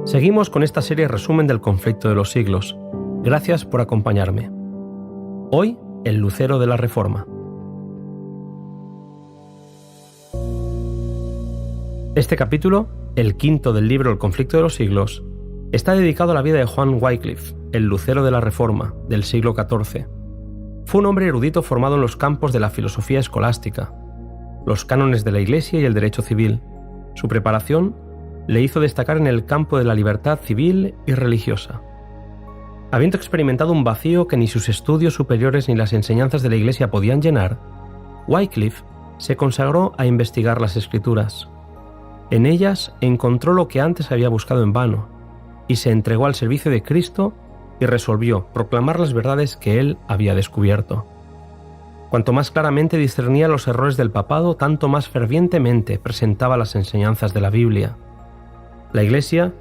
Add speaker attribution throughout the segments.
Speaker 1: Seguimos con esta serie resumen del conflicto de los siglos. Gracias por acompañarme. Hoy, el lucero de la Reforma. Este capítulo, el quinto del libro El conflicto de los siglos, está dedicado a la vida de Juan Wycliffe, el lucero de la Reforma, del siglo XIV. Fue un hombre erudito formado en los campos de la filosofía escolástica, los cánones de la Iglesia y el derecho civil. Su preparación le hizo destacar en el campo de la libertad civil y religiosa. Habiendo experimentado un vacío que ni sus estudios superiores ni las enseñanzas de la Iglesia podían llenar, Wycliffe se consagró a investigar las Escrituras. En ellas encontró lo que antes había buscado en vano, y se entregó al servicio de Cristo y resolvió proclamar las verdades que él había descubierto. Cuanto más claramente discernía los errores del papado, tanto más fervientemente presentaba las enseñanzas de la Biblia. La Iglesia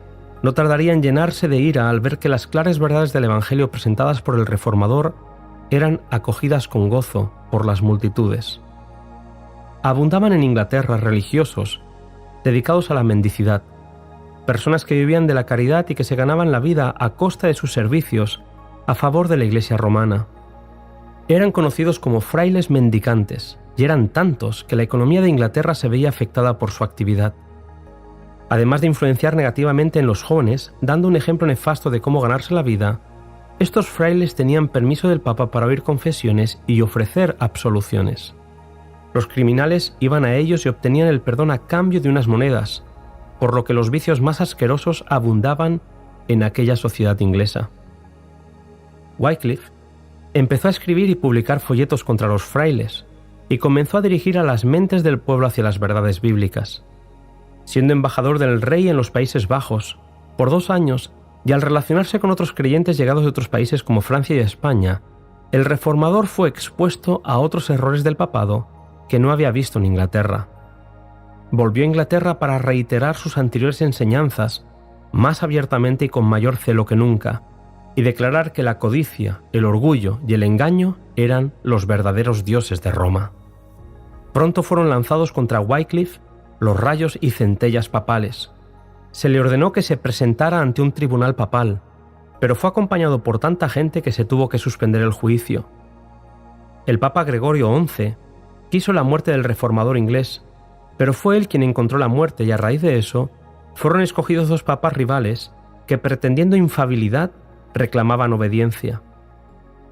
Speaker 1: no tardaría en llenarse de ira al ver que las claras verdades del Evangelio presentadas por el Reformador eran acogidas con gozo por las multitudes. Abundaban en Inglaterra religiosos dedicados a la mendicidad, personas que vivían de la caridad y que se ganaban la vida a costa de sus servicios a favor de la Iglesia romana. Eran conocidos como frailes mendicantes, y eran tantos que la economía de Inglaterra se veía afectada por su actividad. Además de influenciar negativamente en los jóvenes, dando un ejemplo nefasto de cómo ganarse la vida, estos frailes tenían permiso del Papa para oír confesiones y ofrecer absoluciones. Los criminales iban a ellos y obtenían el perdón a cambio de unas monedas, por lo que los vicios más asquerosos abundaban en aquella sociedad inglesa. Wycliffe empezó a escribir y publicar folletos contra los frailes y comenzó a dirigir a las mentes del pueblo hacia las verdades bíblicas. Siendo embajador del rey en los Países Bajos por 2 años y al relacionarse con otros creyentes llegados de otros países como Francia y España, el reformador fue expuesto a otros errores del papado que no había visto en Inglaterra. Volvió a Inglaterra para reiterar sus anteriores enseñanzas más abiertamente y con mayor celo que nunca, y declarar que la codicia, el orgullo y el engaño eran los verdaderos dioses de Roma. Pronto fueron lanzados contra Wycliffe los rayos y centellas papales. Se le ordenó que se presentara ante un tribunal papal, pero fue acompañado por tanta gente que se tuvo que suspender el juicio. El Papa Gregorio XI quiso la muerte del reformador inglés, pero fue él quien encontró la muerte y a raíz de eso fueron escogidos 2 papas rivales que, pretendiendo infalibilidad, reclamaban obediencia.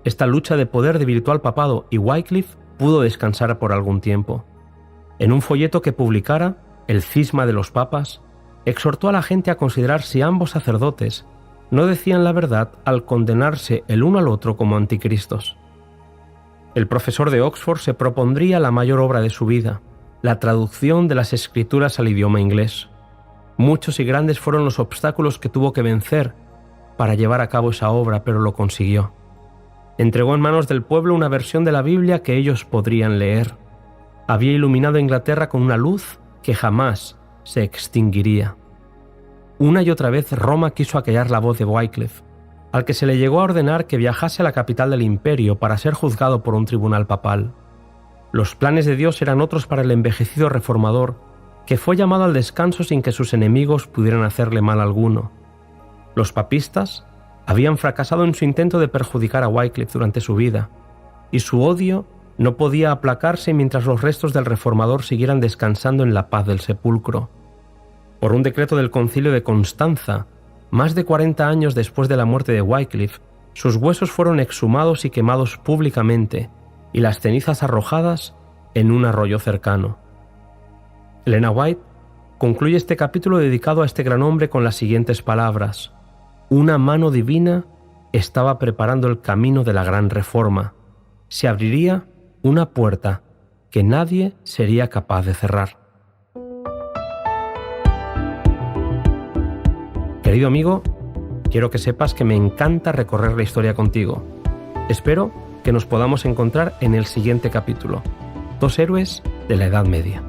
Speaker 1: Esta lucha de poder debilitó al papado y Wycliffe pudo descansar por algún tiempo. En un folleto que publicara, El cisma de los papas, exhortó a la gente a considerar si ambos sacerdotes no decían la verdad al condenarse el uno al otro como anticristos. El profesor de Oxford se propondría la mayor obra de su vida, la traducción de las Escrituras al idioma inglés. Muchos y grandes fueron los obstáculos que tuvo que vencer para llevar a cabo esa obra, pero lo consiguió. Entregó en manos del pueblo una versión de la Biblia que ellos podrían leer. Había iluminado a Inglaterra con una luz que jamás se extinguiría. Una y otra vez Roma quiso acallar la voz de Wycliffe, al que se le llegó a ordenar que viajase a la capital del imperio para ser juzgado por un tribunal papal. Los planes de Dios eran otros para el envejecido reformador, que fue llamado al descanso sin que sus enemigos pudieran hacerle mal alguno. Los papistas habían fracasado en su intento de perjudicar a Wycliffe durante su vida, y su odio no podía aplacarse mientras los restos del reformador siguieran descansando en la paz del sepulcro. Por un decreto del Concilio de Constanza, más de 40 años después de la muerte de Wycliffe, sus huesos fueron exhumados y quemados públicamente, y las cenizas arrojadas en un arroyo cercano. Elena White concluye este capítulo dedicado a este gran hombre con las siguientes palabras: «Una mano divina estaba preparando el camino de la gran reforma. Se abriría una puerta que nadie sería capaz de cerrar». Querido amigo, quiero que sepas que me encanta recorrer la historia contigo. Espero que nos podamos encontrar en el siguiente capítulo. 2 héroes de la Edad Media.